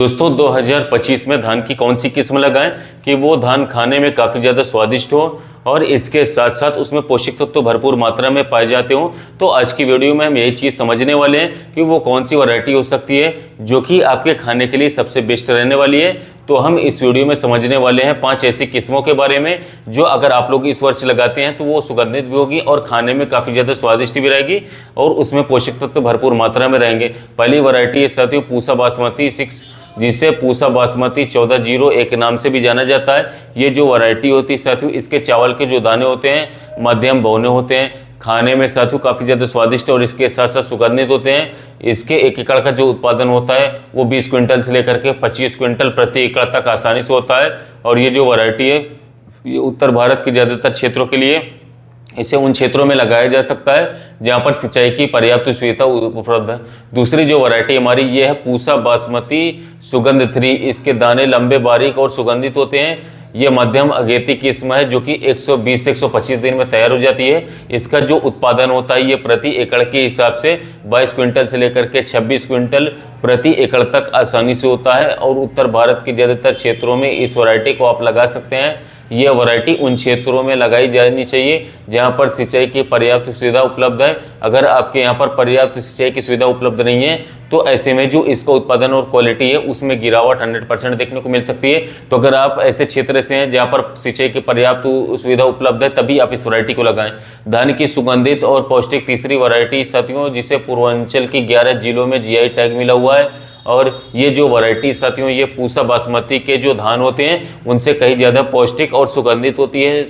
दोस्तों 2025 में धान की कौन सी किस्म लगाएं कि वो धान खाने में काफ़ी ज़्यादा स्वादिष्ट हो और इसके साथ साथ उसमें पोषक तत्व तो भरपूर मात्रा में पाए जाते हों। तो आज की वीडियो में हम यही चीज़ समझने वाले हैं कि वो कौन सी वैरायटी हो सकती है जो कि आपके खाने के लिए सबसे बेस्ट रहने वाली है। तो हम इस वीडियो में समझने वाले हैं 5 ऐसी किस्मों के बारे में जो अगर आप लोग इस वर्ष लगाते हैं तो वो सुगंधित भी होगी और खाने में काफ़ी ज़्यादा स्वादिष्ट भी रहेगी और उसमें पोषक तत्व तो भरपूर मात्रा में रहेंगे। पहली वैरायटी है साथियों पूसा बासमती 6, जिसे पूसा बासमती 1401 नाम से भी जाना जाता है। ये जो वैरायटी होती है साथियों, इसके चावल के जो दाने होते हैं मध्यम बौने होते हैं, खाने में साथियों काफ़ी ज़्यादा स्वादिष्ट और इसके साथ साथ सुगंधित होते हैं। इसके 1 एकड़ का जो उत्पादन होता है वो 20 क्विंटल से लेकर के 25 क्विंटल प्रति एकड़ तक आसानी से होता है। और ये जो वैरायटी है ये उत्तर भारत के ज़्यादातर क्षेत्रों के लिए इसे उन क्षेत्रों में लगाया जा सकता है जहां पर सिंचाई की पर्याप्त सुविधा उपलब्ध है। दूसरी जो वैरायटी हमारी ये है पूसा बासमती सुगंध 3। इसके दाने लंबे बारीक और सुगंधित होते हैं। ये मध्यम अगेती किस्म है जो कि 120 से 125 दिन में तैयार हो जाती है। इसका जो उत्पादन होता है ये प्रति एकड़ के हिसाब से 22 क्विंटल से लेकर के 26 क्विंटल प्रति एकड़ तक आसानी से होता है और उत्तर भारत के ज़्यादातर क्षेत्रों में इस वैरायटी को आप लगा सकते हैं। यह वैरायटी उन क्षेत्रों में लगाई जानी चाहिए जहां पर सिंचाई की पर्याप्त सुविधा उपलब्ध है। अगर आपके यहाँ पर पर्याप्त सिंचाई की सुविधा उपलब्ध नहीं है तो ऐसे में जो इसका उत्पादन और क्वालिटी है उसमें गिरावट 100% देखने को मिल सकती है। तो अगर आप ऐसे क्षेत्र से हैं जहाँ पर सिंचाई की पर्याप्त सुविधा उपलब्ध है तभी आप इस वैरायटी को लगाएं। धान की सुगंधित और पौष्टिक तीसरी वैरायटी साथियों जिसे पूर्वांचल की 11 जिलों में जीआई टैग मिला हुआ है। और ये जो वैरायटी साथियों ये पूसा बासमती के जो धान होते हैं उनसे कहीं ज़्यादा पौष्टिक और सुगंधित होती है।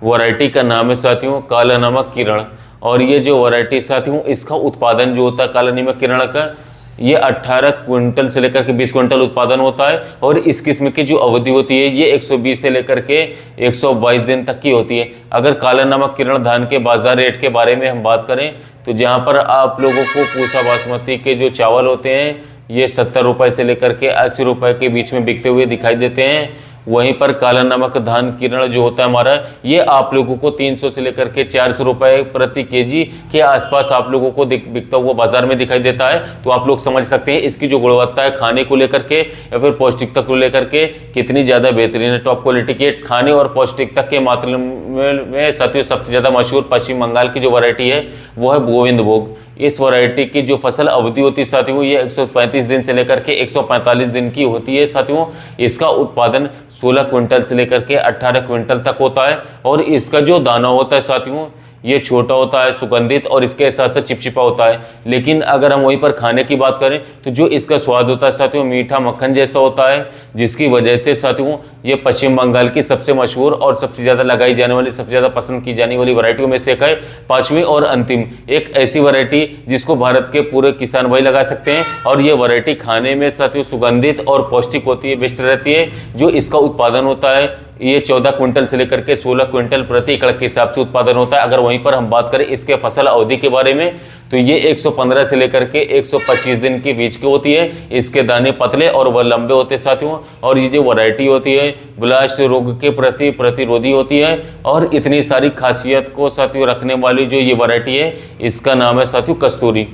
वैरायटी का नाम है साथियों काला नमक किरण। और ये जो वैरायटी साथियों इसका उत्पादन जो होता है काला नमक किरण का ये 18 क्विंटल से लेकर के 20 क्विंटल उत्पादन होता है। और इस किस्म की जो अवधि होती है ये 120 से लेकर के 122 दिन तक की होती है। अगर काला नमक किरण धान के बाजार रेट के बारे में हम बात करें तो जहाँ पर आप लोगों को पूसा बासमती के जो चावल होते हैं ये 70 रुपये से लेकर के 80 रुपये के बीच में बिकते हुए दिखाई देते हैं। वहीं पर काला नमक धान किरण जो होता है हमारा ये आप लोगों को 300 से लेकर के 400 रुपये प्रति केजी के आसपास आप लोगों को बिकता हुआ बाजार में दिखाई देता है। तो आप लोग समझ सकते हैं इसकी जो गुणवत्ता है खाने को लेकर के या फिर पौष्टिकता को लेकर के कितनी ज़्यादा बेहतरीन है। टॉप क्वालिटी के खाने और पौष्टिकता के मामले में साथियों सबसे ज़्यादा मशहूर पश्चिम बंगाल की जो वैरायटी है वो है गोविंद भोग। इस वैरायटी की जो फसल अवधि होती है साथियों ये 135 दिन से लेकर के 145 दिन की होती है। साथियों इसका उत्पादन 16 क्विंटल से लेकर के 18 क्विंटल तक होता है। और इसका जो दाना होता है साथियों ये छोटा होता है सुगंधित और इसके साथ साथ चिपचिपा होता है। लेकिन अगर हम वहीं पर खाने की बात करें तो जो इसका स्वाद होता है साथियों मीठा मक्खन जैसा होता है, जिसकी वजह से साथियों ये पश्चिम बंगाल की सबसे मशहूर और सबसे ज़्यादा लगाई जाने वाली सबसे ज़्यादा पसंद की जाने वाली वैरायटियों में से एक है। 5वीं और अंतिम एक ऐसी वैरायटी जिसको भारत के पूरे किसान भाई लगा सकते हैं और ये वैरायटी खाने में साथियों सुगंधित और पौष्टिक होती है, बेस्ट रहती है। जो इसका उत्पादन होता है ये 14 क्विंटल से लेकर के 16 क्विंटल प्रति एकड़ के हिसाब से उत्पादन होता है। अगर वहीं पर हम बात करें इसके फसल अवधि के बारे में तो ये 115 से लेकर के 125 दिन के बीच की होती है। इसके दाने पतले और वह लंबे होते हैं साथियों। और ये जो वैरायटी होती है ब्लास्ट रोग के प्रति प्रतिरोधी होती है। और इतनी सारी खासियत को साथियों रखने वाली जो ये वैरायटी है इसका नाम है साथियों कस्तूरी।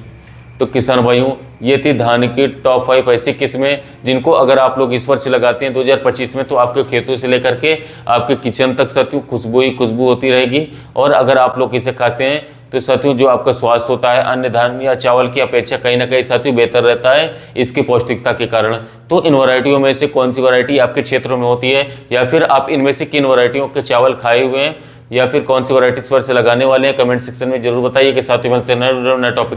तो किसान भाइयों ये थी धान की टॉप 5 ऐसी किस्में जिनको अगर आप लोग इस वर्ष लगाते हैं 2025 में तो आपके खेतों से लेकर के आपके किचन तक साथियों खुशबू ही खुशबू होती रहेगी। और अगर आप लोग इसे खाते हैं तो साथियों जो आपका स्वास्थ्य होता है अन्य धान या चावल की अपेक्षा कहीं ना कहीं साथियों बेहतर रहता है इसकी पौष्टिकता के कारण। तो इन वैरायटियों में से कौन सी वैरायटी आपके क्षेत्र में होती है या फिर आप इनमें से किन वैरायटियों के चावल खाए हुए हैं या फिर कौन सी वैरायटी इस वर्ष लगाने वाले हैं कमेंट सेक्शन में जरूर बताइए कि साथियों मिलते हैं नए टॉपिक।